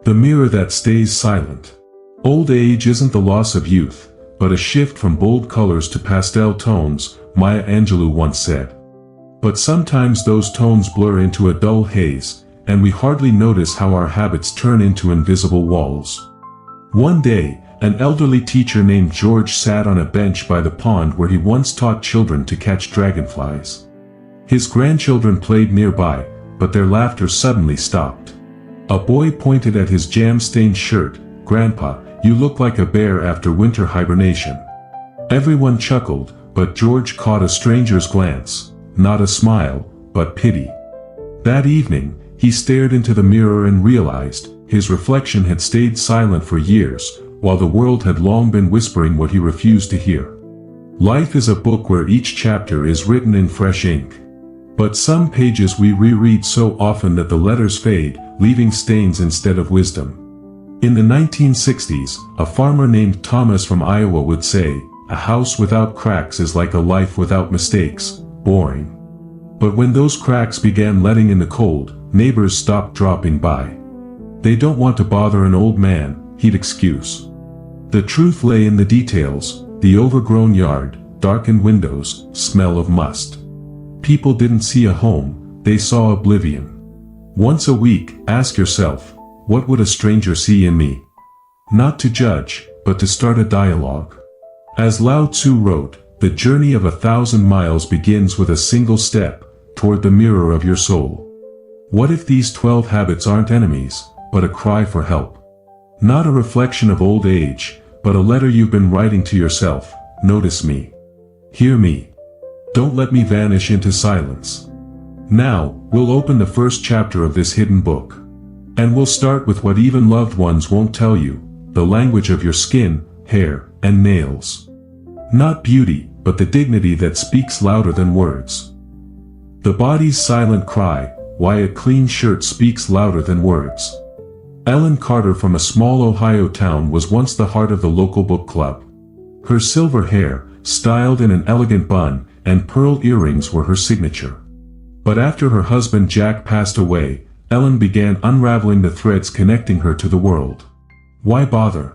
The mirror that stays silent. Old age isn't the loss of youth, but a shift from bold colors to pastel tones, Maya Angelou once said. But sometimes those tones blur into a dull haze, and we hardly notice how our habits turn into invisible walls. One day, an elderly teacher named George sat on a bench by the pond where he once taught children to catch dragonflies. His grandchildren played nearby, but their laughter suddenly stopped. A boy pointed at his jam-stained shirt. "Grandpa, you look like a bear after winter hibernation." Everyone chuckled, but George caught a stranger's glance, not a smile, but pity. That evening, he stared into the mirror and realized his reflection had stayed silent for years, while the world had long been whispering what he refused to hear. Life is a book where each chapter is written in fresh ink. But some pages we reread so often that the letters fade, leaving stains instead of wisdom. In the 1960s, a farmer named Thomas from Iowa would say, "A house without cracks is like a life without mistakes, boring." But when those cracks began letting in the cold, neighbors stopped dropping by. "They don't want to bother an old man," he'd excuse. The truth lay in the details: the overgrown yard, darkened windows, smell of must. People didn't see a home, they saw oblivion. Once a week, ask yourself, what would a stranger see in me? Not to judge, but to start a dialogue. As Lao Tzu wrote, the journey of 1,000 miles begins with a single step toward the mirror of your soul. What if these 12 habits aren't enemies, but a cry for help? Not a reflection of old age, but a letter you've been writing to yourself. Notice me. Hear me. Don't let me vanish into silence. Now, we'll open the first chapter of this hidden book. And we'll start with what even loved ones won't tell you, the language of your skin, hair, and nails. Not beauty, but the dignity that speaks louder than words. The body's silent cry, why a clean shirt speaks louder than words. Ellen Carter from a small Ohio town was once the heart of the local book club. Her silver hair, styled in an elegant bun, and pearl earrings were her signature. But after her husband Jack passed away, Ellen began unraveling the threads connecting her to the world. "Why bother?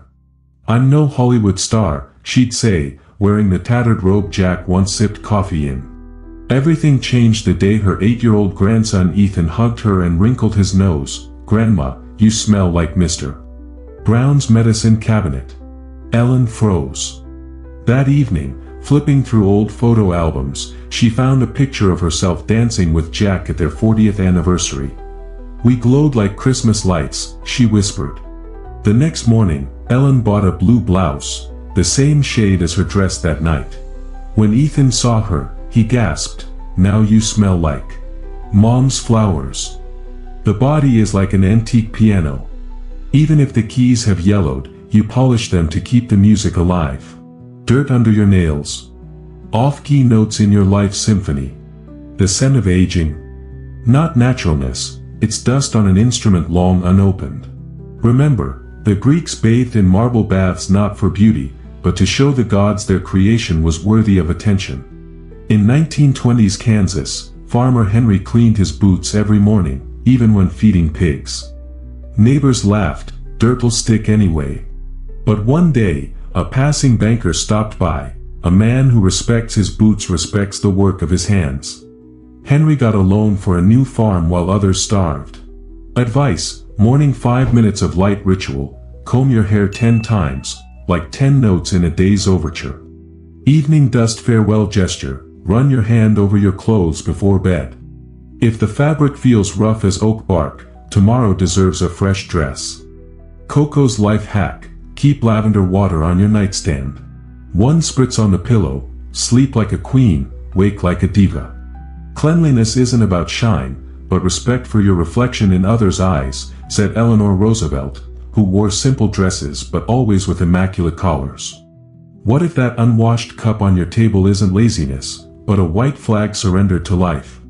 I'm no Hollywood star," she'd say, wearing the tattered robe Jack once sipped coffee in. Everything changed the day her 8-year-old grandson Ethan hugged her and wrinkled his nose. "Grandma, you smell like Mr. Brown's medicine cabinet." Ellen froze. That evening, flipping through old photo albums, she found a picture of herself dancing with Jack at their 40th anniversary. "We glowed like Christmas lights," she whispered. The next morning, Ellen bought a blue blouse, the same shade as her dress that night. When Ethan saw her, he gasped, "Now you smell like Mom's flowers." The body is like an antique piano. Even if the keys have yellowed, you polish them to keep the music alive. Dirt under your nails. Off-key notes in your life symphony. The scent of aging. Not naturalness, it's dust on an instrument long unopened. Remember, the Greeks bathed in marble baths not for beauty, but to show the gods their creation was worthy of attention. In 1920s Kansas, farmer Henry cleaned his boots every morning, even when feeding pigs. Neighbors laughed, "Dirt'll stick anyway." But one day, a passing banker stopped by. A man who respects his boots respects the work of his hands. Henry got a loan for a new farm while others starved. Advice: morning 5 minutes of light ritual, comb your hair 10 times, like 10 notes in a day's overture. Evening dust farewell gesture, run your hand over your clothes before bed. If the fabric feels rough as oak bark, tomorrow deserves a fresh dress. Coco's life hack: keep lavender water on your nightstand. 1 spritz on the pillow, sleep like a queen, wake like a diva. Cleanliness isn't about shine, but respect for your reflection in others' eyes, said Eleanor Roosevelt, who wore simple dresses but always with immaculate collars. What if that unwashed cup on your table isn't laziness, but a white flag surrendered to life?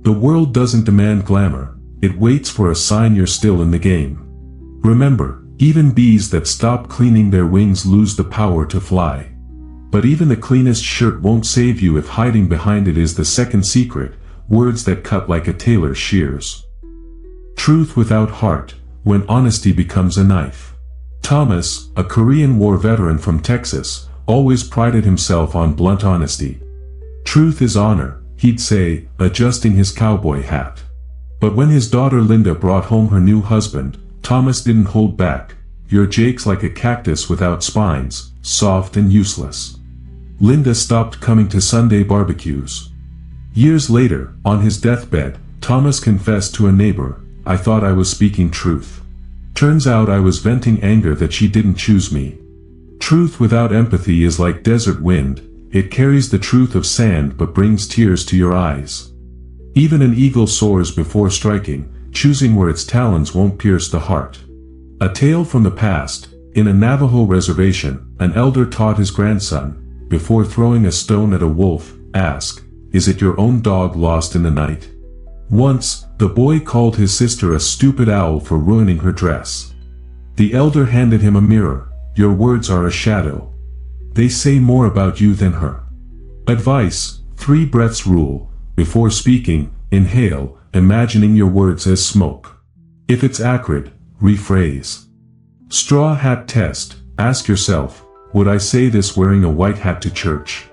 The world doesn't demand glamour, it waits for a sign you're still in the game. Remember, even bees that stop cleaning their wings lose the power to fly. But even the cleanest shirt won't save you if hiding behind it is the second secret, words that cut like a tailor's shears. Truth without heart. when honesty becomes a knife. Thomas, a Korean War veteran from Texas, always prided himself on blunt honesty. "Truth is honor," he'd say, adjusting his cowboy hat. But when his daughter Linda brought home her new husband, Thomas didn't hold back. "Your Jake's like a cactus without spines, soft and useless." Linda stopped coming to Sunday barbecues. Years later, on his deathbed, Thomas confessed to a neighbor, "I thought I was speaking truth. Turns out I was venting anger that she didn't choose me." Truth without empathy is like desert wind. It carries the truth of sand but brings tears to your eyes. Even an eagle soars before striking, choosing where its talons won't pierce the heart. A tale from the past. In a Navajo reservation, an elder taught his grandson, before throwing a stone at a wolf, ask, "Is it your own dog lost in the night?" Once, the boy called his sister a stupid owl for ruining her dress. The elder handed him a mirror. "Your words are a shadow. They say more about you than her." Advice: 3 breaths rule. Before speaking, inhale, imagining your words as smoke. If it's acrid, rephrase. Straw hat test. Ask yourself, would I say this wearing a white hat to church?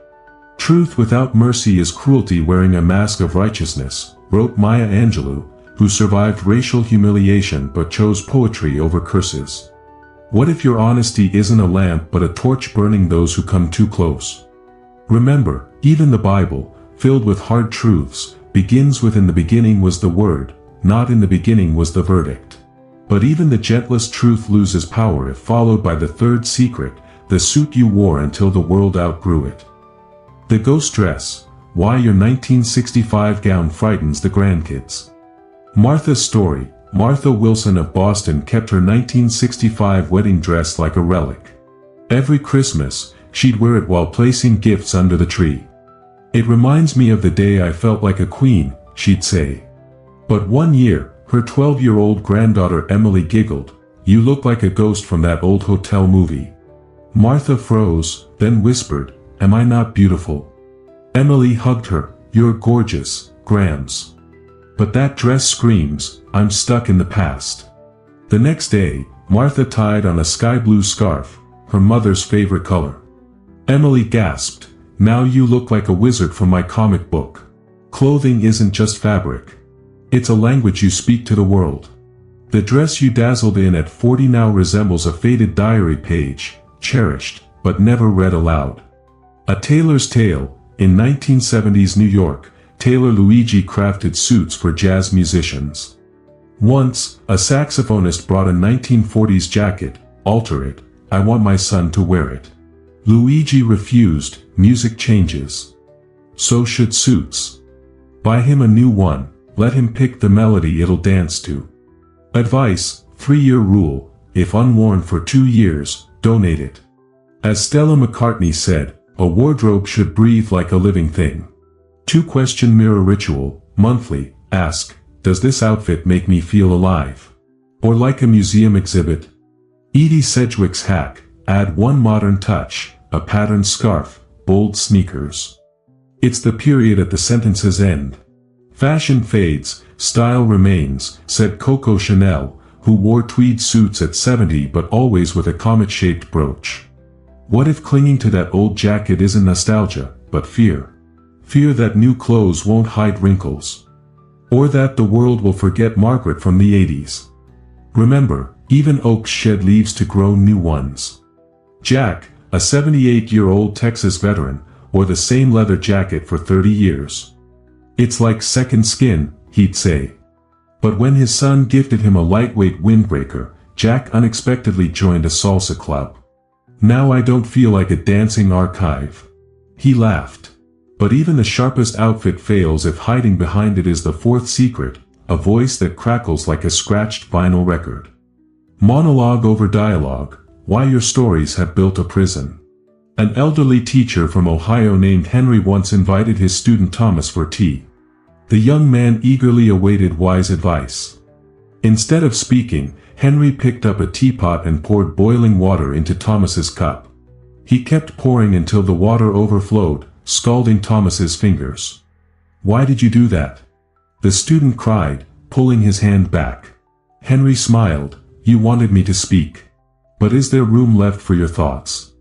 Truth without mercy is cruelty wearing a mask of righteousness, wrote Maya Angelou, who survived racial humiliation but chose poetry over curses. What if your honesty isn't a lamp but a torch burning those who come too close? Remember, even the Bible, filled with hard truths, begins with "In the beginning was the Word," not "In the beginning was the verdict." But even the gentlest truth loses power if followed by the third secret, the suit you wore until the world outgrew it. The ghost dress. Why your 1965 gown frightens the grandkids. Martha's story. Martha Wilson of Boston kept her 1965 wedding dress like a relic. Every Christmas, she'd wear it while placing gifts under the tree. "It reminds me of the day I felt like a queen," she'd say. But one year, her 12-year-old granddaughter Emily giggled, "You look like a ghost from that old hotel movie." Martha froze, then whispered, "Am I not beautiful?" Emily hugged her, "You're gorgeous, Grams. But that dress screams, I'm stuck in the past." The next day, Martha tied on a sky blue scarf, her mother's favorite color. Emily gasped, "Now you look like a wizard from my comic book." Clothing isn't just fabric. It's a language you speak to the world. The dress you dazzled in at 40 now resembles a faded diary page, cherished, but never read aloud. A tailor's tale. In 1970s New York, tailor Luigi crafted suits for jazz musicians. Once, a saxophonist brought a 1940s jacket. "Alter it, I want my son to wear it." Luigi refused. Music changes. So should suits. Buy him a new one, let him pick the melody it'll dance to. Advice: 3-year rule. If unworn for 2 years, donate it. As Stella McCartney said, a wardrobe should breathe like a living thing. 2-question mirror ritual. Monthly, ask, does this outfit make me feel alive? Or like a museum exhibit? Edie Sedgwick's hack. Add one modern touch, a patterned scarf, bold sneakers. It's the period at the sentence's end. Fashion fades, style remains, said Coco Chanel, who wore tweed suits at 70 but always with a comet-shaped brooch. What if clinging to that old jacket isn't nostalgia, but fear? Fear that new clothes won't hide wrinkles. Or that the world will forget Margaret from the 80s. Remember, even oaks shed leaves to grow new ones. Jack, a 78-year-old Texas veteran, wore the same leather jacket for 30 years. "It's like second skin," he'd say. But when his son gifted him a lightweight windbreaker, Jack unexpectedly joined a salsa club. "Now I don't feel like a dancing archive," he laughed. But even the sharpest outfit fails if hiding behind it is the 4th secret, a voice that crackles like a scratched vinyl record. Monologue over dialogue. Why your stories have built a prison. An elderly teacher from Ohio named Henry once invited his student Thomas for tea. The young man eagerly awaited wise advice. Instead of speaking, Henry picked up a teapot and poured boiling water into Thomas's cup. He kept pouring until the water overflowed, scalding Thomas's fingers. "Why did you do that?" the student cried, pulling his hand back. Henry smiled. You wanted me to speak. But is there room left for your thoughts?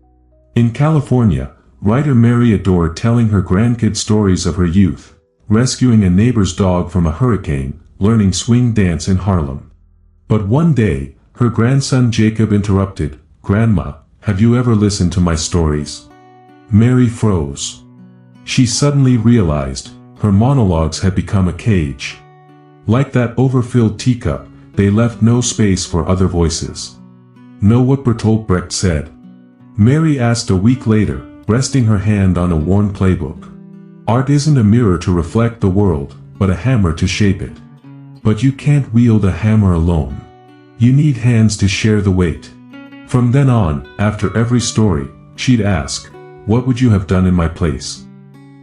In California, writer Mary adored telling her grandkids stories of her youth, rescuing a neighbor's dog from a hurricane, learning swing dance in Harlem. But one day, her grandson Jacob interrupted, "Grandma, have you ever listened to my stories?" Mary froze. She suddenly realized, her monologues had become a cage. Like that overfilled teacup, they left no space for other voices. Know what Bertolt Brecht said? Mary asked a week later, resting her hand on a worn playbook. Art isn't a mirror to reflect the world, but a hammer to shape it. But you can't wield a hammer alone. You need hands to share the weight. From then on, after every story, she'd ask, "What would you have done in my place?"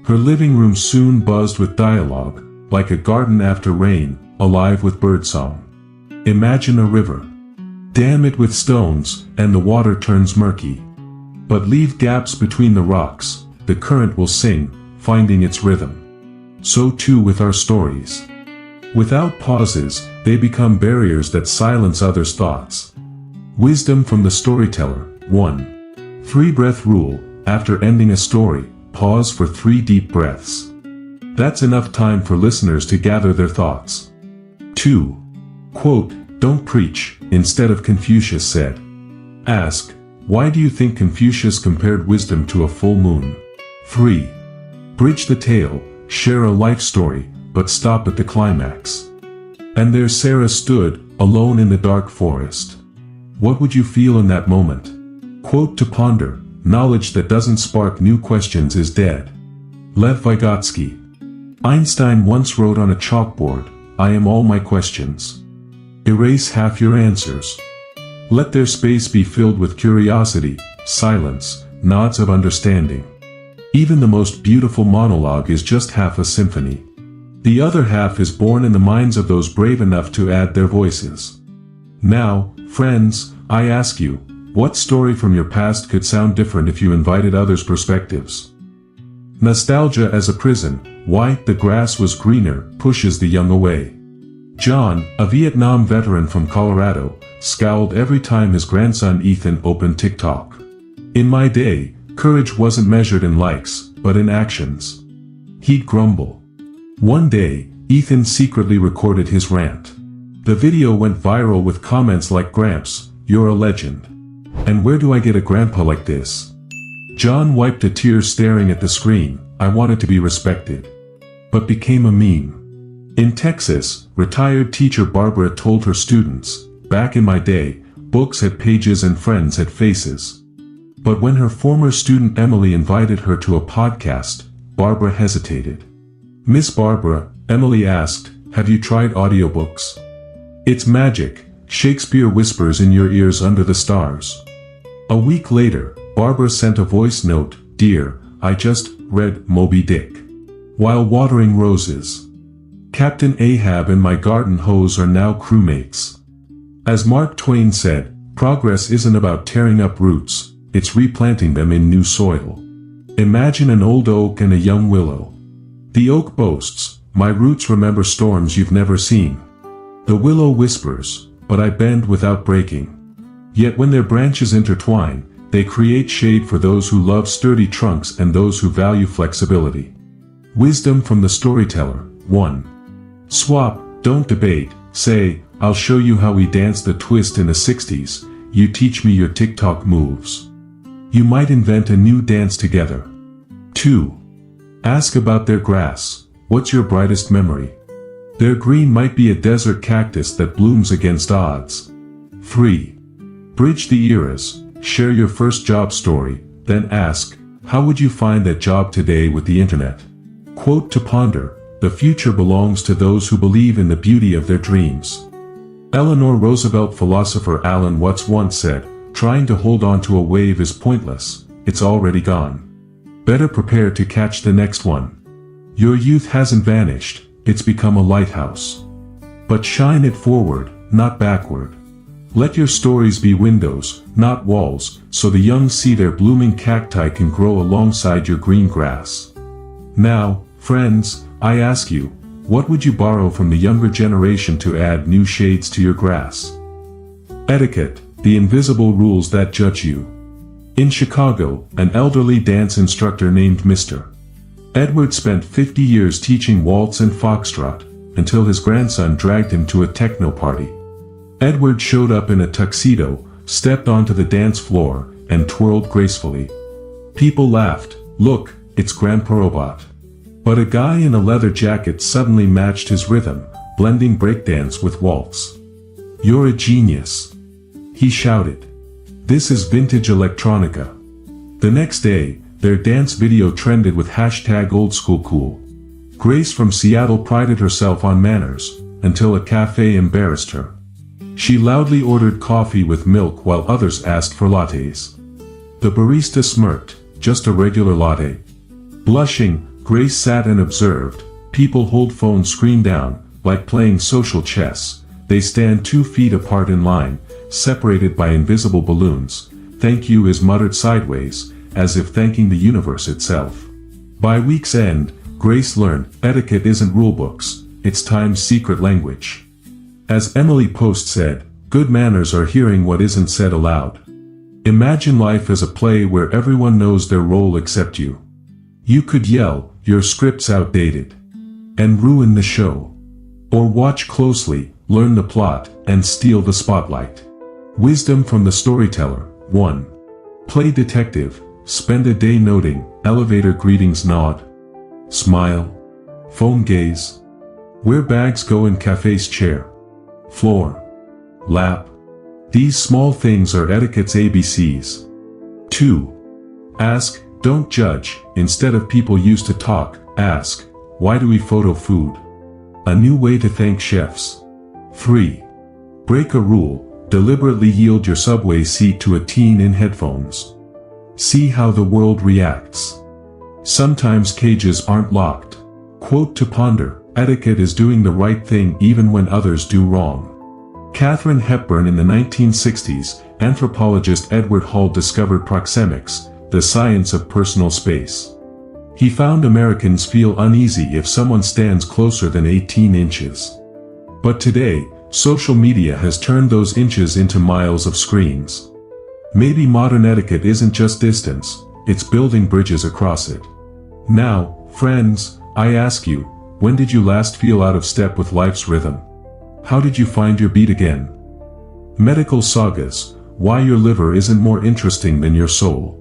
Her living room soon buzzed with dialogue, like a garden after rain, alive with birdsong. Imagine a river. Dam it with stones, and the water turns murky. But leave gaps between the rocks, the current will sing, finding its rhythm. So too with our stories. Without pauses, they become barriers that silence others' thoughts. Wisdom from the storyteller. 1. 3-breath rule. After ending a story, pause for 3 deep breaths. That's enough time for listeners to gather their thoughts. 2. Quote, "Don't preach," instead of Confucius said. Ask, why do you think Confucius compared wisdom to a full moon? 3. Bridge the tale. Share a life story, but stop at the climax. And there Sarah stood, alone in the dark forest. What would you feel in that moment? Quote to ponder, knowledge that doesn't spark new questions is dead. Lev Vygotsky. Einstein once wrote on a chalkboard, "I am all my questions." Erase half your answers. Let their space be filled with curiosity, silence, nods of understanding. Even the most beautiful monologue is just half a symphony. The other half is born in the minds of those brave enough to add their voices. Now, friends, I ask you, what story from your past could sound different if you invited others' perspectives? Nostalgia as a prison. Why the grass was greener pushes the young away. John, a Vietnam veteran from Colorado, scowled every time his grandson Ethan opened TikTok. In my day, courage wasn't measured in likes, but in actions. He'd grumble. One day, Ethan secretly recorded his rant. The video went viral with comments like, "Gramps, you're a legend. And where do I get a grandpa like this?" John wiped a tear staring at the screen. "I wanted to be respected." But became a meme. In Texas, retired teacher Barbara told her students, "Back in my day, books had pages and friends had faces." But when her former student Emily invited her to a podcast, Barbara hesitated. "Miss Barbara," Emily asked, "have you tried audiobooks? It's magic, Shakespeare whispers in your ears under the stars." A week later, Barbara sent a voice note, "Dear, I just read Moby Dick while watering roses. Captain Ahab and my garden hose are now crewmates." As Mark Twain said, progress isn't about tearing up roots, it's replanting them in new soil. Imagine an old oak and a young willow. The oak boasts, "My roots remember storms you've never seen." The willow whispers, "But I bend without breaking." Yet when their branches intertwine, they create shade for those who love sturdy trunks and those who value flexibility. Wisdom from the storyteller. 1. Swap, don't debate, say, "I'll show you how we danced the twist in the 60s, you teach me your TikTok moves." You might invent a new dance together. 2. Ask about their grass, what's your brightest memory? Their green might be a desert cactus that blooms against odds. 3. Bridge the eras, share your first job story, then ask, how would you find that job today with the internet? Quote to ponder, the future belongs to those who believe in the beauty of their dreams. Eleanor Roosevelt philosopher Alan Watts once said, "Trying to hold on to a wave is pointless, it's already gone. Better prepare to catch the next one." Your youth hasn't vanished, it's become a lighthouse. But shine it forward, not backward. Let your stories be windows, not walls, so the young see their blooming cacti can grow alongside your green grass. Now, friends, I ask you, What would you borrow from the younger generation to add new shades to your grass? Etiquette, the invisible rules that judge you. In Chicago, an elderly dance instructor named Mr. Edward spent 50 years teaching waltz and foxtrot, until his grandson dragged him to a techno party. Edward showed up in a tuxedo, stepped onto the dance floor, and twirled gracefully. People laughed. "Look, it's Grandpa Robot." But a guy in a leather jacket suddenly matched his rhythm, blending breakdance with waltz. "You're a genius," he shouted. "This is vintage electronica." The next day, their dance video trended with #OldSchoolCool. Grace from Seattle prided herself on manners, until a cafe embarrassed her. She loudly ordered coffee with milk while others asked for lattes. The barista smirked, "Just a regular latte." Blushing, Grace sat and observed. People hold phone screen down, like playing social chess. They stand 2 feet apart in line, separated by invisible balloons. "Thank you" is muttered sideways, as if thanking the universe itself. By week's end, Grace learned, etiquette isn't rulebooks, it's time's secret language. As Emily Post said, good manners are hearing what isn't said aloud. Imagine life as a play where everyone knows their role except you. You could yell, "Your script's outdated," and ruin the show. Or watch closely, learn the plot, and steal the spotlight. Wisdom from the storyteller. 1. Play detective. Spend a day noting, elevator greetings nod. Smile. Phone gaze. Where bags go in cafe's chair. Floor. Lap. These small things are etiquette's ABCs. 2. Ask, don't judge. Instead of people used to talk, ask, why do we photo food? A new way to thank chefs. 3. Break a rule. Deliberately yield your subway seat to a teen in headphones. See how the world reacts. Sometimes cages aren't locked. Quote to ponder, etiquette is doing the right thing even when others do wrong. Katharine Hepburn. In the 1960s, anthropologist Edward Hall discovered proxemics, the science of personal space. He found Americans feel uneasy if someone stands closer than 18 inches. But today, social media has turned those inches into miles of screens. Maybe modern etiquette isn't just distance, it's building bridges across it. Now, friends, I ask you, when did you last feel out of step with life's rhythm? How did you find your beat again? Medical sagas, why your liver isn't more interesting than your soul.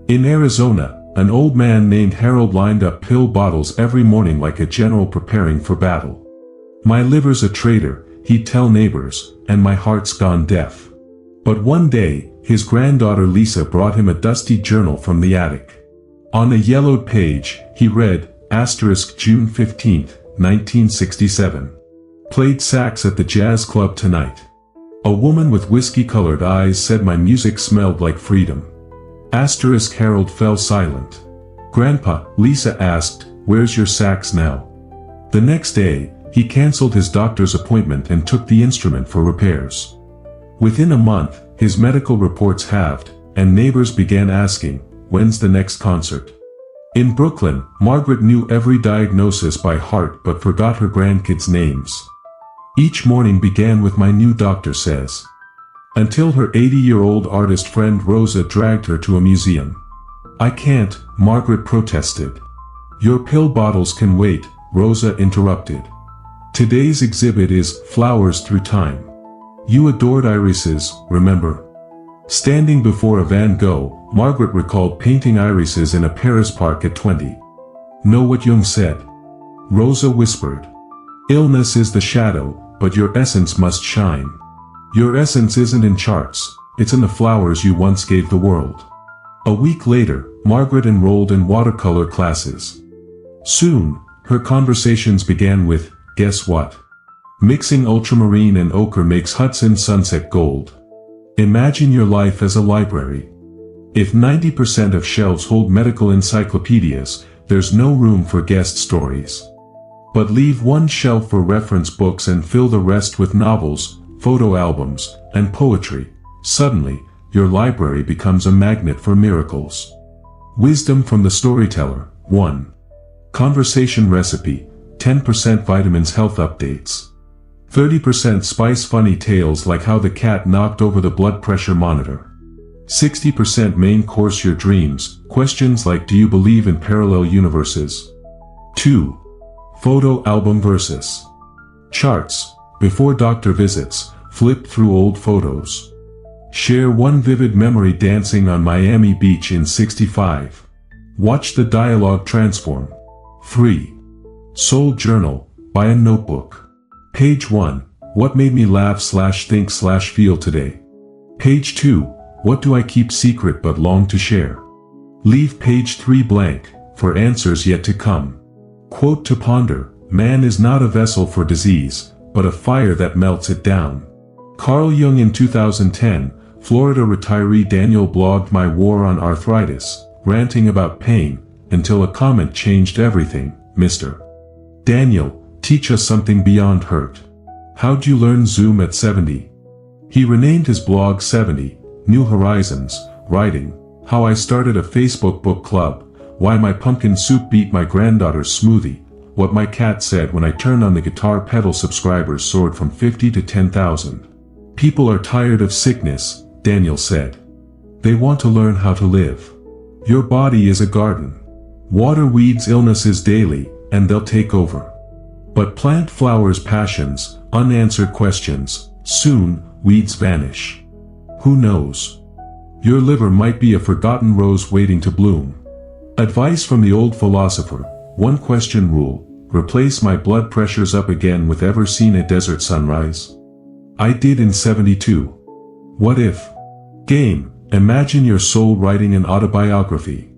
In Arizona, an old man named Harold lined up pill bottles every morning like a general preparing for battle. My liver's a traitor, he'd tell neighbors, and my heart's gone deaf. But one day, his granddaughter Lisa brought him a dusty journal from the attic. On a yellowed page, he read, June 15, 1967. Played sax at the jazz club tonight. A woman with whiskey-colored eyes said my music smelled like freedom. Harold fell silent. Grandpa, Lisa asked, where's your sax now? The next day, he canceled his doctor's appointment and took the instrument for repairs. Within a month, his medical reports halved, and neighbors began asking, when's the next concert? In Brooklyn, Margaret knew every diagnosis by heart but forgot her grandkids' names. Each morning began with my new doctor says. Until her 80-year-old artist friend Rosa dragged her to a museum. I can't, Margaret protested. Your pill bottles can wait, Rosa interrupted. Today's exhibit is Flowers Through Time. You adored irises, remember? Standing before a Van Gogh, Margaret recalled painting irises in a Paris park at 20. Know what Jung said? Rosa whispered. Illness is the shadow, but your essence must shine. Your essence isn't in charts, it's in the flowers you once gave the world. A week later, Margaret enrolled in watercolor classes. Soon, her conversations began with, guess what? Mixing ultramarine and ochre makes Hudson sunset gold. Imagine your life as a library. If 90% of shelves hold medical encyclopedias, there's no room for guest stories. But leave one shelf for reference books and fill the rest with novels, photo albums, and poetry. Suddenly, your library becomes a magnet for miracles. Wisdom from the storyteller. 1. Conversation recipe. 10% vitamins health updates. 30% spice funny tales like how the cat knocked over the blood pressure monitor. 60% main course your dreams, questions like do you believe in parallel universes? 2. Photo album versus charts. Before doctor visits, flip through old photos. Share one vivid memory dancing on Miami Beach in '65. Watch the dialogue transform. 3. Soul journal, buy a notebook. Page 1, what made me laugh/think/feel today? Page 2, what do I keep secret but long to share? Leave page 3 blank, for answers yet to come. Quote to ponder, man is not a vessel for disease, but a fire that melts it down. Carl Jung. In 2010, Florida retiree Daniel blogged my war on arthritis, ranting about pain, until a comment changed everything. Mr. Daniel, teach us something beyond hurt. How'd you learn Zoom at 70? He renamed his blog 70, New Horizons, writing, how I started a Facebook book club, why my pumpkin soup beat my granddaughter's smoothie, what my cat said when I turned on the guitar pedal. Subscribers soared from 50 to 10,000. People are tired of sickness, Daniel said. They want to learn how to live. Your body is a garden. Water weeds illnesses daily, and they'll take over. But plant flowers passions, unanswered questions, soon, weeds vanish. Who knows? Your liver might be a forgotten rose waiting to bloom. Advice from the old philosopher, one question rule, replace my blood pressures up again with ever seen a desert sunrise? I did in '72. What if? Game, imagine your soul writing an autobiography.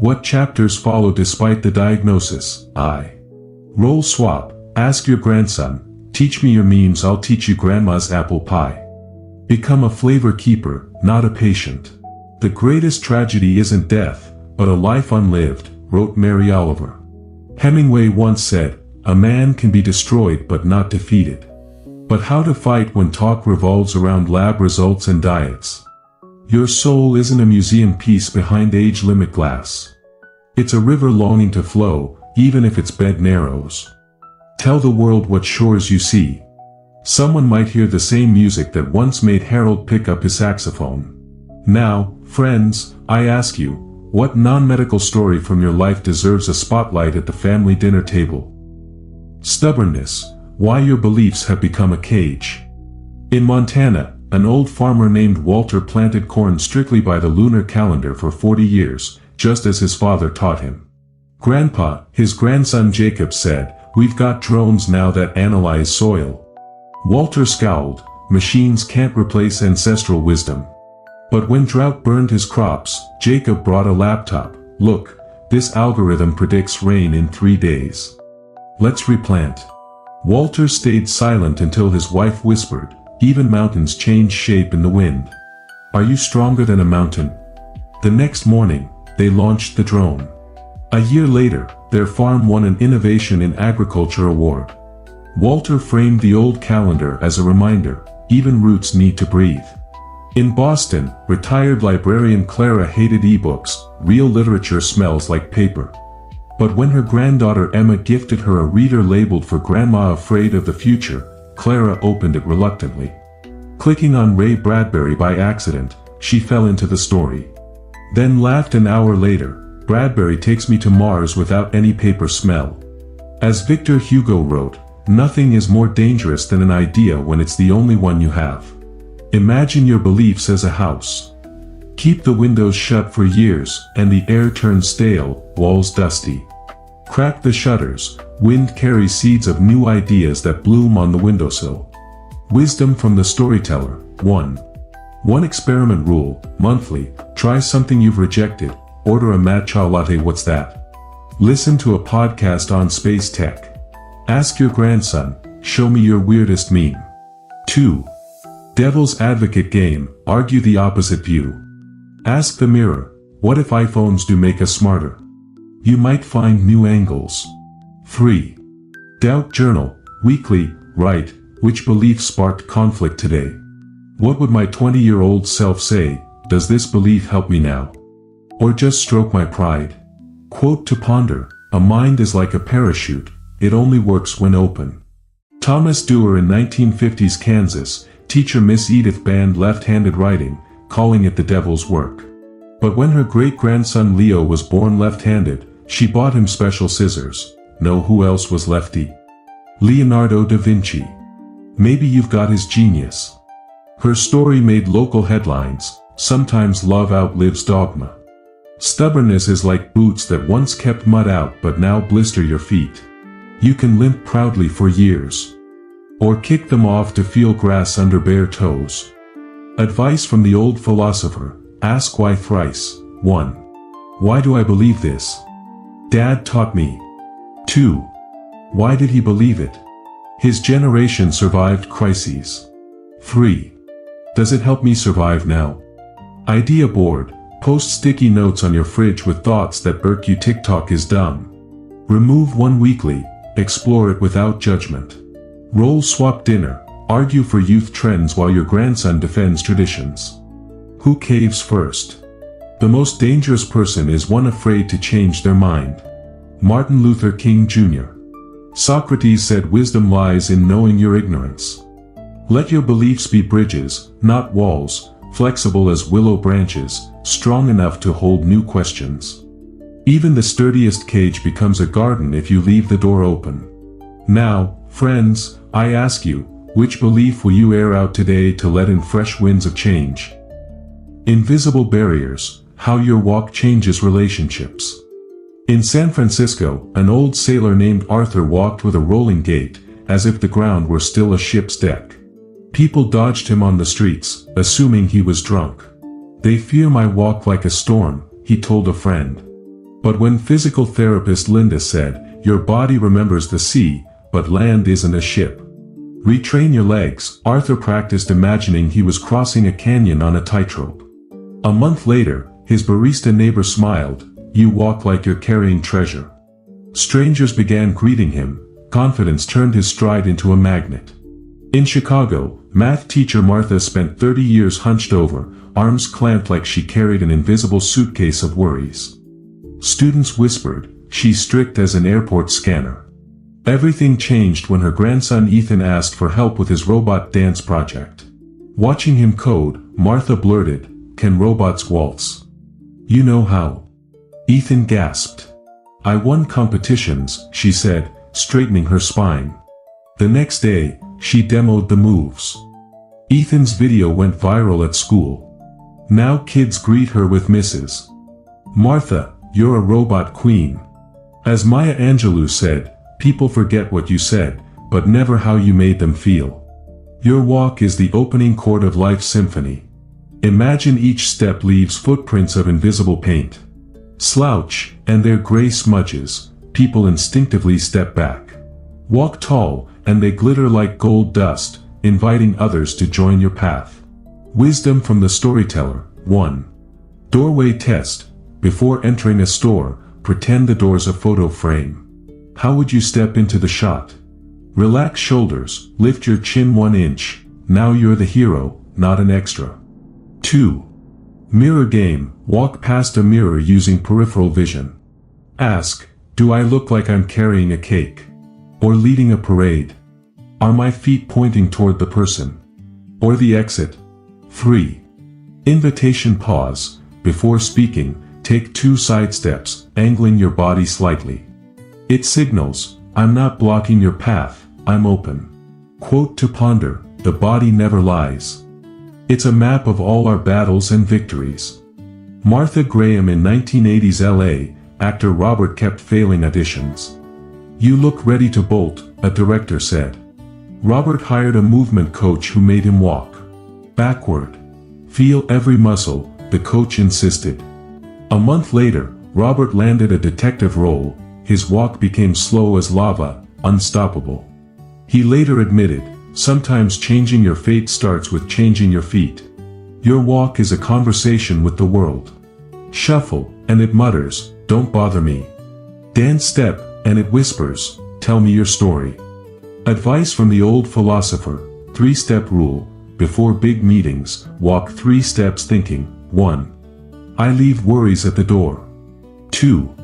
What chapters follow despite the diagnosis? Role swap, ask your grandson, teach me your memes, I'll teach you grandma's apple pie. Become a flavor keeper, not a patient. The greatest tragedy isn't death, but a life unlived, wrote Mary Oliver. Hemingway once said, a man can be destroyed but not defeated. But how to fight when talk revolves around lab results and diets? Your soul isn't a museum piece behind age limit glass. It's a river longing to flow, even if its bed narrows. Tell the world what shores you see. Someone might hear the same music that once made Harold pick up his saxophone. Now, friends, I ask you, what non-medical story from your life deserves a spotlight at the family dinner table? Stubbornness, why your beliefs have become a cage. In Montana, an old farmer named Walter planted corn strictly by the lunar calendar for 40 years, just as his father taught him. Grandpa, his grandson Jacob said, we've got drones now that analyze soil. Walter scowled, machines can't replace ancestral wisdom. But when drought burned his crops, Jacob brought a laptop. Look, this algorithm predicts rain in 3 days. Let's replant. Walter stayed silent until his wife whispered, even mountains change shape in the wind. Are you stronger than a mountain? The next morning, they launched the drone. A year later, their farm won an Innovation in Agriculture award. Walter framed the old calendar as a reminder, even roots need to breathe. In Boston, retired librarian Clara hated ebooks, real literature smells like paper. But when her granddaughter Emma gifted her a reader labeled for Grandma Afraid of the Future, Clara opened it reluctantly. Clicking on Ray Bradbury by accident, she fell into the story. Then laughed an hour later, Bradbury takes me to Mars without any paper smell. As Victor Hugo wrote, nothing is more dangerous than an idea when it's the only one you have. Imagine your beliefs as a house. Keep the windows shut for years, and the air turns stale, walls dusty. Crack the shutters, wind carries seeds of new ideas that bloom on the windowsill. Wisdom from the storyteller. 1. One experiment rule, monthly, try something you've rejected, order a matcha latte. What's that? Listen to a podcast on space tech. Ask your grandson, show me your weirdest meme. 2. Devil's advocate game, argue the opposite view. Ask the mirror, what if iPhones do make us smarter? You might find new angles. 3. Doubt journal, weekly, write, which belief sparked conflict today? What would my 20-year-old self say, does this belief help me now? Or just stroke my pride? Quote to ponder, a mind is like a parachute, it only works when open. Thomas Dewar in 1950s Kansas, teacher Miss Edith banned left-handed writing, calling it the devil's work. But when her great-grandson Leo was born left-handed, she bought him special scissors. Know who else was lefty? Leonardo da Vinci. Maybe you've got his genius. Her story made local headlines. Sometimes love outlives dogma. Stubbornness is like boots that once kept mud out but now blister your feet. You can limp proudly for years. Or kick them off to feel grass under bare toes. Advice from the old philosopher, ask why thrice. 1. Why do I believe this? Dad taught me. 2. Why did he believe it? His generation survived crises. 3. Does it help me survive now? Idea board. Post sticky notes on your fridge with thoughts that irk you. TikTok is dumb. Remove one weekly. Explore it without judgment. Role swap dinner. Argue for youth trends while your grandson defends traditions. Who caves first? The most dangerous person is one afraid to change their mind. Martin Luther King Jr. Socrates said wisdom lies in knowing your ignorance. Let your beliefs be bridges, not walls, flexible as willow branches, strong enough to hold new questions. Even the sturdiest cage becomes a garden if you leave the door open. Now, friends, I ask you, which belief will you air out today to let in fresh winds of change? Invisible barriers, how your walk changes relationships. In San Francisco, an old sailor named Arthur walked with a rolling gait, as if the ground were still a ship's deck. People dodged him on the streets, assuming he was drunk. They fear my walk like a storm, he told a friend. But when physical therapist Linda said, your body remembers the sea, but land isn't a ship. Retrain your legs, Arthur practiced imagining he was crossing a canyon on a tightrope. A month later, his barista neighbor smiled, you walk like you're carrying treasure. Strangers began greeting him, confidence turned his stride into a magnet. In Chicago, math teacher Martha spent 30 years hunched over, arms clamped like she carried an invisible suitcase of worries. Students whispered, she's strict as an airport scanner. Everything changed when her grandson Ethan asked for help with his robot dance project. Watching him code, Martha blurted, can robots waltz? You know how. Ethan gasped. I won competitions, she said, straightening her spine. The next day, she demoed the moves. Ethan's video went viral at school. Now kids greet her with Mrs. Martha, you're a robot queen. As Maya Angelou said, people forget what you said, but never how you made them feel. Your walk is the opening chord of life's symphony. Imagine each step leaves footprints of invisible paint. Slouch, and their gray smudges, people instinctively step back. Walk tall, and they glitter like gold dust, inviting others to join your path. Wisdom from the storyteller. 1. Doorway test. Before entering a store, pretend the door's a photo frame. How would you step into the shot? Relax shoulders, lift your chin 1 inch, now you're the hero, not an extra. 2. Mirror game. Walk past a mirror using peripheral vision. Ask, do I look like I'm carrying a cake? Or leading a parade? Are my feet pointing toward the person? Or the exit? 3. Invitation pause. Before speaking, take 2 side steps, angling your body slightly. It signals, I'm not blocking your path, I'm open. Quote to ponder, the body never lies. It's a map of all our battles and victories. Martha Graham in 1980s LA, actor Robert kept failing auditions. You look ready to bolt, a director said. Robert hired a movement coach who made him walk backward. Feel every muscle, the coach insisted. A month later, Robert landed a detective role. His walk became slow as lava, unstoppable. He later admitted, sometimes changing your fate starts with changing your feet. Your walk is a conversation with the world. Shuffle, and it mutters, don't bother me. Dance step, and it whispers, tell me your story. Advice from the old philosopher, 3-step rule. Before big meetings, walk 3 steps thinking. 1. I leave worries at the door. 2.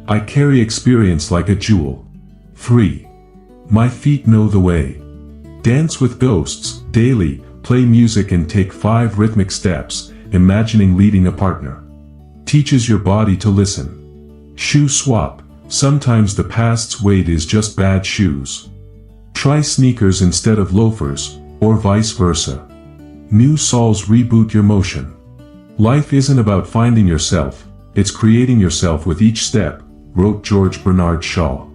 I carry experience like a jewel. 3. My feet know the way. Dance with ghosts, daily, play music and take 5 rhythmic steps, imagining leading a partner. Teaches your body to listen. Shoe swap, sometimes the past's weight is just bad shoes. Try sneakers instead of loafers, or vice versa. New soles reboot your motion. Life isn't about finding yourself, it's creating yourself with each step, wrote George Bernard Shaw.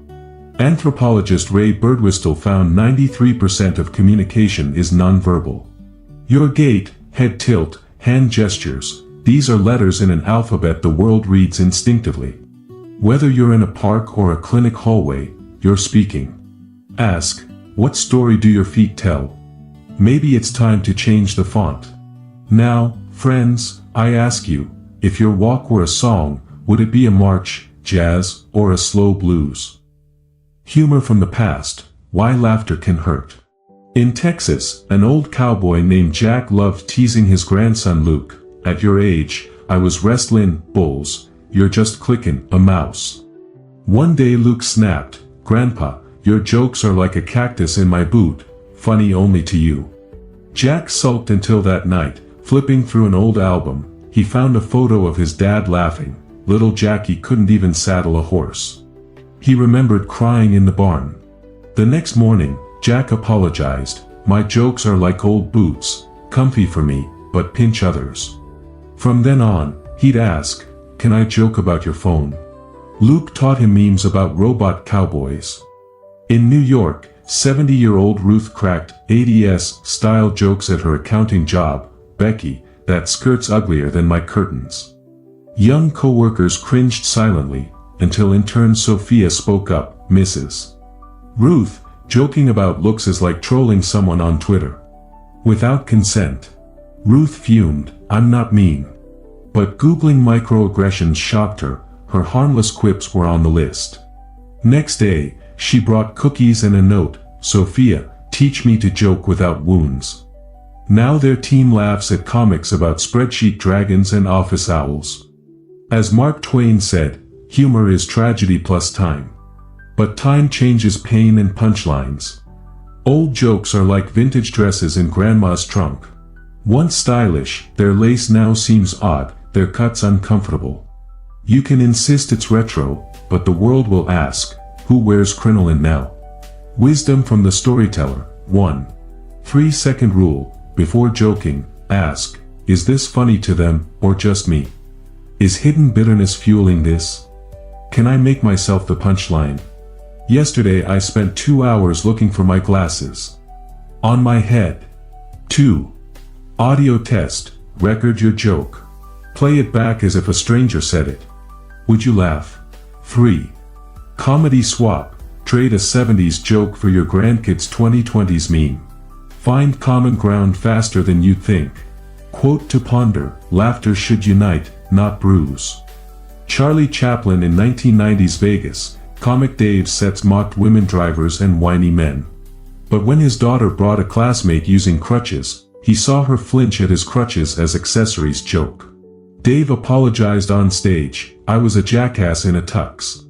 Anthropologist Ray Birdwhistell found 93% of communication is nonverbal. Your gait, head tilt, hand gestures, these are letters in an alphabet the world reads instinctively. Whether you're in a park or a clinic hallway, you're speaking. Ask, what story do your feet tell? Maybe it's time to change the font. Now, friends, I ask you, if your walk were a song, would it be a march, jazz, or a slow blues? Humor from the past, why laughter can hurt. In Texas, an old cowboy named Jack loved teasing his grandson Luke. At your age, I was wrestling bulls, you're just clicking a mouse. One day Luke snapped, Grandpa, your jokes are like a cactus in my boot, funny only to you. Jack sulked until that night, flipping through an old album, he found a photo of his dad laughing. Little Jackie couldn't even saddle a horse. He remembered crying in the barn. The next morning, Jack apologized, my jokes are like old boots, comfy for me, but pinch others. From then on, he'd ask, can I joke about your phone? Luke taught him memes about robot cowboys. In New York, 70-year-old Ruth cracked 80s-style jokes at her accounting job, Becky, that skirt's uglier than my curtains. Young co-workers cringed silently, until intern Sophia spoke up, Mrs. Ruth, joking about looks is like trolling someone on Twitter. Without consent. Ruth fumed, I'm not mean. But Googling microaggressions shocked her, her harmless quips were on the list. Next day, she brought cookies and a note, Sophia, teach me to joke without wounds. Now their team laughs at comics about spreadsheet dragons and office owls. As Mark Twain said, humor is tragedy plus time. But time changes pain and punchlines. Old jokes are like vintage dresses in grandma's trunk. Once stylish, their lace now seems odd, their cuts uncomfortable. You can insist it's retro, but the world will ask, who wears crinoline now? Wisdom from the storyteller. 1. 3-second rule, before joking, ask, is this funny to them, or just me? Is hidden bitterness fueling this? Can I make myself the punchline? Yesterday I spent 2 hours looking for my glasses. On my head. 2. Audio test, record your joke. Play it back as if a stranger said it. Would you laugh? 3. Comedy swap, trade a 70s joke for your grandkids' 2020s meme. Find common ground faster than you think. Quote to ponder, laughter should unite, not bruise. Charlie Chaplin in 1990s Vegas, Comic Dave's sets mocked women drivers and whiny men. But when his daughter brought a classmate using crutches, he saw her flinch at his crutches as accessories joke. Dave apologized on stage, I was a jackass in a tux.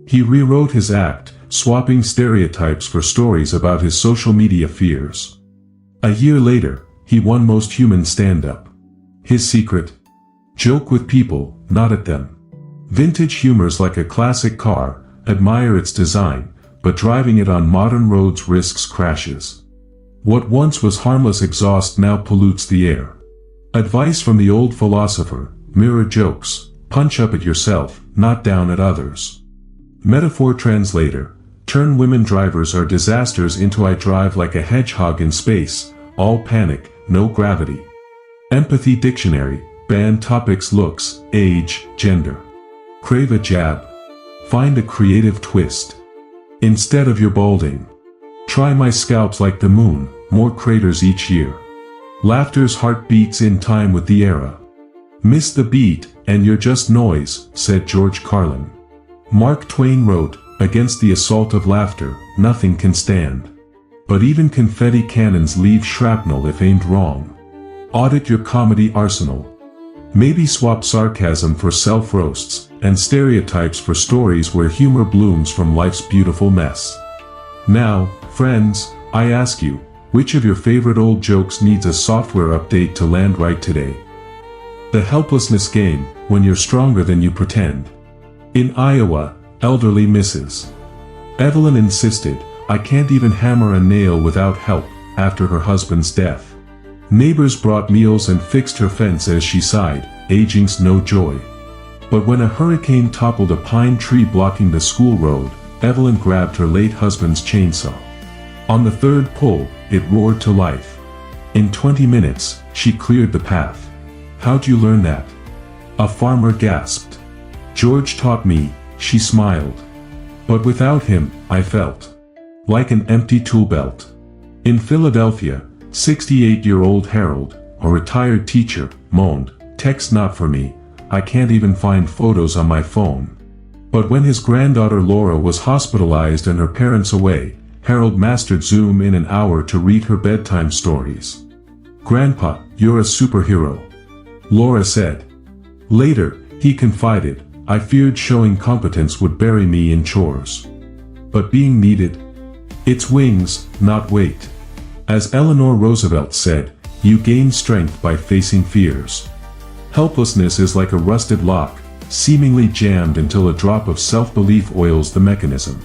He rewrote his act, swapping stereotypes for stories about his social media fears. A year later, he won Most Human Stand-Up. His secret? Joke with people, not at them. Vintage humor's like a classic car, admire its design, but driving it on modern roads risks crashes. What once was harmless exhaust now pollutes the air. Advice from the old philosopher, mirror jokes, punch up at yourself, not down at others. Metaphor translator, turn women drivers are disasters into I drive like a hedgehog in space, all panic, no gravity. Empathy dictionary, ban topics looks, age, gender. Crave a jab. Find a creative twist. Instead of your balding. Try my scalp's like the moon, more craters each year. Laughter's heart beats in time with the era. Miss the beat, and you're just noise, said George Carlin. Mark Twain wrote, against the assault of laughter, nothing can stand. But even confetti cannons leave shrapnel if aimed wrong. Audit your comedy arsenal. Maybe swap sarcasm for self-roasts, and stereotypes for stories where humor blooms from life's beautiful mess. Now, friends, I ask you, which of your favorite old jokes needs a software update to land right today? The helplessness game, when you're stronger than you pretend. In Iowa, elderly Mrs. Evelyn insisted, "I can't even hammer a nail without help," after her husband's death. Neighbors brought meals and fixed her fence as she sighed, "Aging's no joy." But when a hurricane toppled a pine tree blocking the school road, Evelyn grabbed her late husband's chainsaw. On the third pull, it roared to life. In 20 minutes, she cleared the path. "How'd you learn that?" A farmer gasped. "George taught me," she smiled. But without him, I felt like an empty tool belt. In Philadelphia, 68-year-old Harold, a retired teacher, moaned, "Text not for me, I can't even find photos on my phone." But when his granddaughter Laura was hospitalized and her parents away, Harold mastered Zoom in an hour to read her bedtime stories. "Grandpa, you're a superhero," Laura said. Later, he confided, "I feared showing competence would bury me in chores. But being needed? It's wings, not weight." As Eleanor Roosevelt said, "You gain strength by facing fears." Helplessness is like a rusted lock, seemingly jammed until a drop of self-belief oils the mechanism.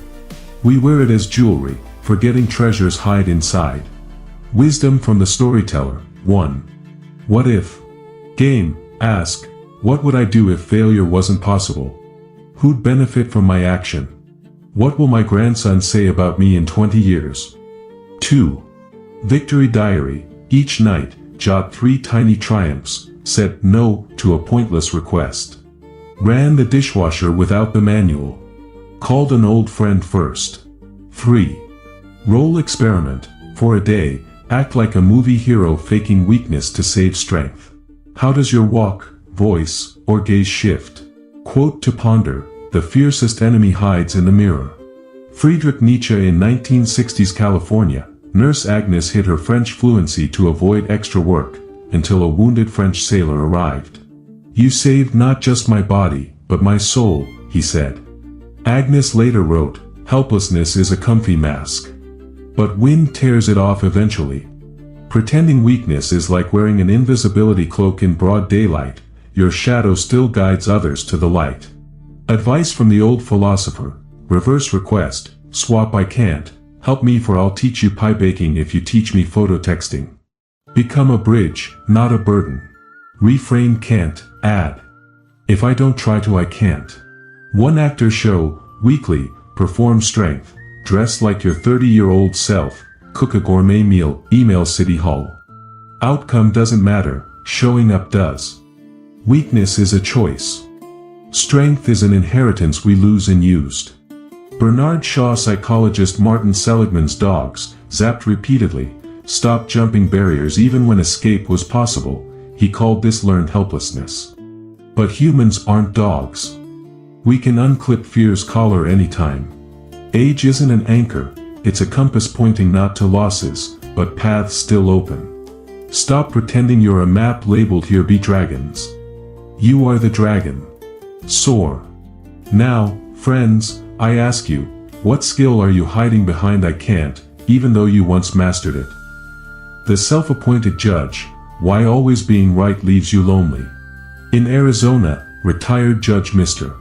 We wear it as jewelry, forgetting treasures hide inside. Wisdom from the storyteller. 1. What if? Game. Ask, what would I do if failure wasn't possible? Who'd benefit from my action? What will my grandson say about me in 20 years? 2. Victory diary. Each night, jot 3 tiny triumphs. Said no to a pointless request. Ran the dishwasher without the manual. Called an old friend first. 3. Role experiment. For a day, act like a movie hero faking weakness to save strength. How does your walk, voice, or gaze shift? Quote to ponder, the fiercest enemy hides in the mirror. Friedrich Nietzsche. In 1960s California, Nurse Agnes hid her French fluency to avoid extra work, until a wounded French sailor arrived. "You saved not just my body, but my soul," he said. Agnes later wrote, "Helplessness is a comfy mask. But wind tears it off eventually." Pretending weakness is like wearing an invisibility cloak in broad daylight. Your shadow still guides others to the light. Advice from the old philosopher. Reverse request. Swap I can't. Help me for I'll teach you pie baking if you teach me photo texting. Become a bridge, not a burden. Reframe can't, add. If I don't try to I can't. One actor show, weekly, perform strength, dress like your 30-year-old self, cook a gourmet meal, email City Hall. Outcome doesn't matter, showing up does. Weakness is a choice. Strength is an inheritance we lose and used. Bernard Shaw. Psychologist Martin Seligman's dogs, zapped repeatedly, stopped jumping barriers even when escape was possible. He called this learned helplessness. But humans aren't dogs. We can unclip fear's collar anytime. Age isn't an anchor, it's a compass pointing not to losses, but paths still open. Stop pretending you're a map labeled "Here be dragons." You are the dragon. Soar. Now, friends, I ask you, what skill are you hiding behind "I can't," even though you once mastered it? The self-appointed judge. Why always being right leaves you lonely. In Arizona, retired Judge Mr.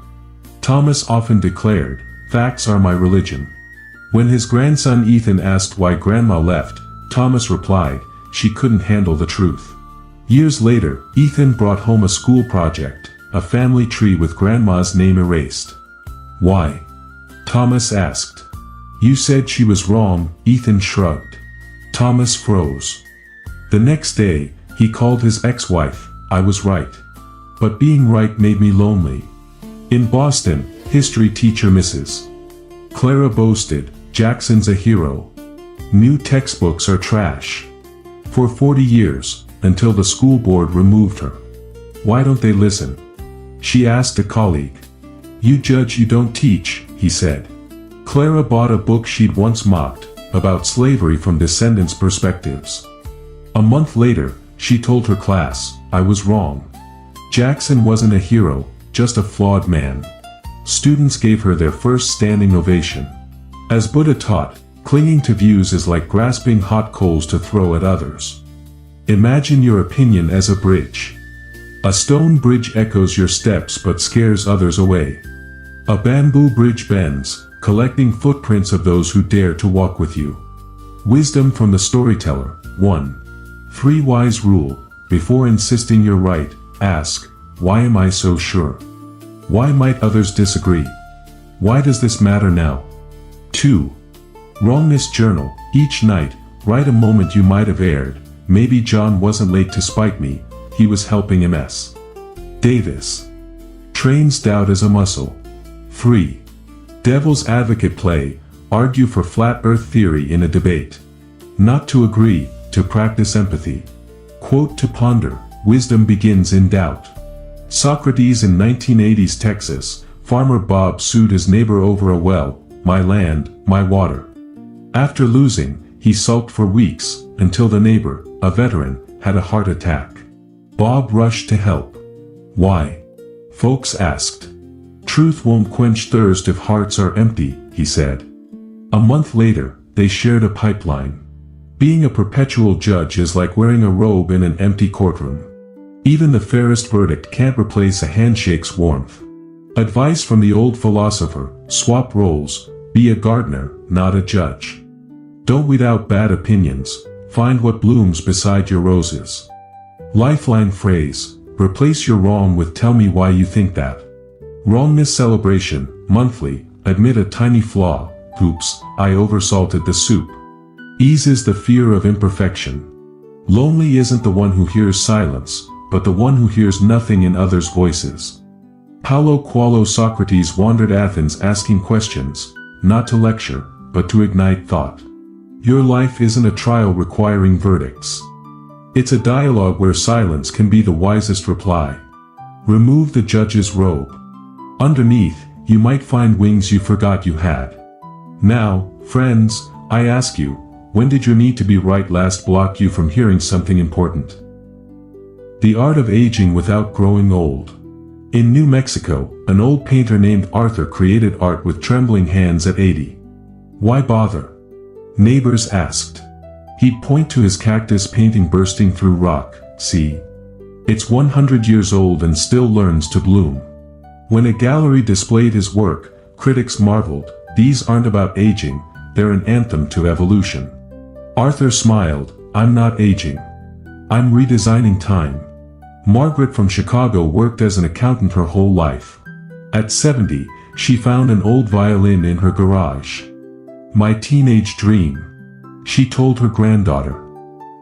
Thomas often declared, "Facts are my religion." When his grandson Ethan asked why grandma left, Thomas replied, "She couldn't handle the truth." Years later, Ethan brought home a school project, a family tree with grandma's name erased. "Why?" Thomas asked. "You said she was wrong," Ethan shrugged. Thomas froze. The next day, he called his ex-wife, "I was right. But being right made me lonely." In Boston, history teacher Mrs. Clara boasted, "Jackson's a hero. New textbooks are trash." For 40 years, until the school board removed her. "Why don't they listen?" she asked a colleague. "You judge, you don't teach," he said. Clara bought a book she'd once mocked, about slavery from descendants' perspectives. A month later, she told her class, "I was wrong. Jackson wasn't a hero, just a flawed man." Students gave her their first standing ovation. As Buddha taught, Clinging to views is like grasping hot coals to throw at others. Imagine your opinion as a bridge. A stone bridge echoes your steps but scares others away. A bamboo bridge bends, collecting footprints of those who dare to walk with you. Wisdom from the storyteller. 1. 3 wise rule. Before insisting you're right, ask, why am I so sure? Why might others disagree? Why does this matter now? 2. Wrongness journal. Each night, write a moment you might have erred. Maybe John wasn't late to spite me, he was helping MS. Davis. Trains doubt as a muscle. 3. Devil's advocate play. Argue for flat earth theory in a debate. Not to agree, to practice empathy. Quote to ponder. Wisdom begins in doubt. Socrates in 1980s Texas, Farmer Bob sued his neighbor over a well, my land, my water. After losing, he sulked for weeks, until the neighbor, a veteran, had a heart attack. Bob rushed to help. Why? Folks asked. Truth won't quench thirst if hearts are empty, he said. A month later, they shared a pipeline. Being a perpetual judge is like wearing a robe in an empty courtroom. Even the fairest verdict can't replace a handshake's warmth. Advice from the old philosopher, swap roles, be a gardener, not a judge. Don't weed out bad opinions, find what blooms beside your roses. Lifeline phrase, replace your wrong with tell me why you think that. Wrongness celebration, monthly, admit a tiny flaw, oops, I oversalted the soup. Eases the fear of imperfection. Lonely isn't the one who hears silence, but the one who hears nothing in others' voices. Paulo Coelho. Socrates wandered Athens asking questions, not to lecture, but to ignite thought. Your life isn't a trial requiring verdicts. It's a dialogue where silence can be the wisest reply. Remove the judge's robe. Underneath, you might find wings you forgot you had. Now, friends, I ask you, when did your need to be right last block you from hearing something important? The art of aging without growing old. In New Mexico, an old painter named Arthur created art with trembling hands at 80. Why bother? Neighbors asked. He'd point to his cactus painting bursting through rock, see? It's 100 years old and still learns to bloom. When a gallery displayed his work, critics marveled, these aren't about aging, they're an anthem to evolution. Arthur smiled, I'm not aging. I'm redesigning time. Margaret from Chicago worked as an accountant her whole life. At 70, she found an old violin in her garage. My teenage dream, she told her granddaughter.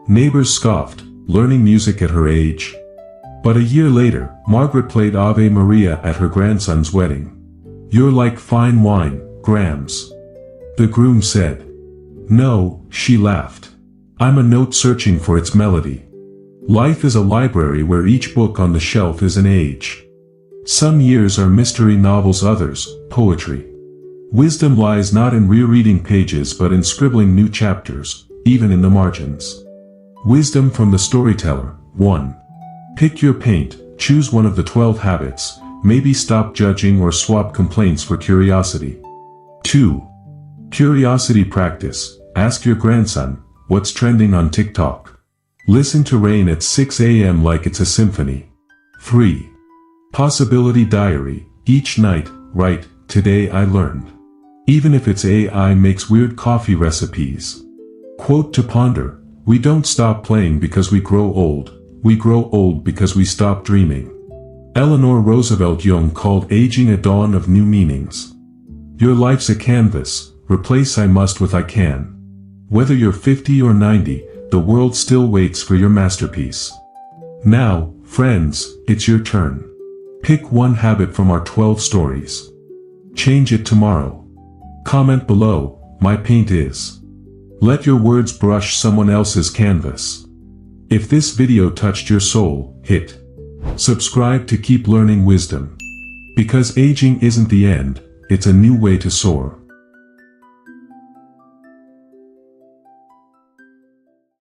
Neighbors scoffed, learning music at her age. But a year later, Margaret played Ave Maria at her grandson's wedding. You're like fine wine, Grams. The groom said. No, she laughed. I'm a note searching for its melody. Life is a library where each book on the shelf is an age. Some years are mystery novels, others, poetry. Wisdom lies not in rereading pages but in scribbling new chapters, even in the margins. Wisdom from the storyteller. 1. Pick your paint, choose one of the 12 habits, maybe stop judging or swap complaints for curiosity. 2. Curiosity practice, ask your grandson, what's trending on TikTok? Listen to rain at 6 a.m. like it's a symphony. 3. Possibility diary, each night, write, today I learned. Even if it's AI makes weird coffee recipes. Quote to ponder, we don't stop playing because we grow old, we grow old because we stop dreaming. Eleanor Roosevelt Young called aging a dawn of new meanings. Your life's a canvas, replace I must with I can. Whether you're 50 or 90, the world still waits for your masterpiece. Now, friends, it's your turn. Pick one habit from our 12 stories. Change it tomorrow. Comment below, my paint is. Let your words brush someone else's canvas. If this video touched your soul, hit subscribe to keep learning wisdom. Because aging isn't the end, it's a new way to soar.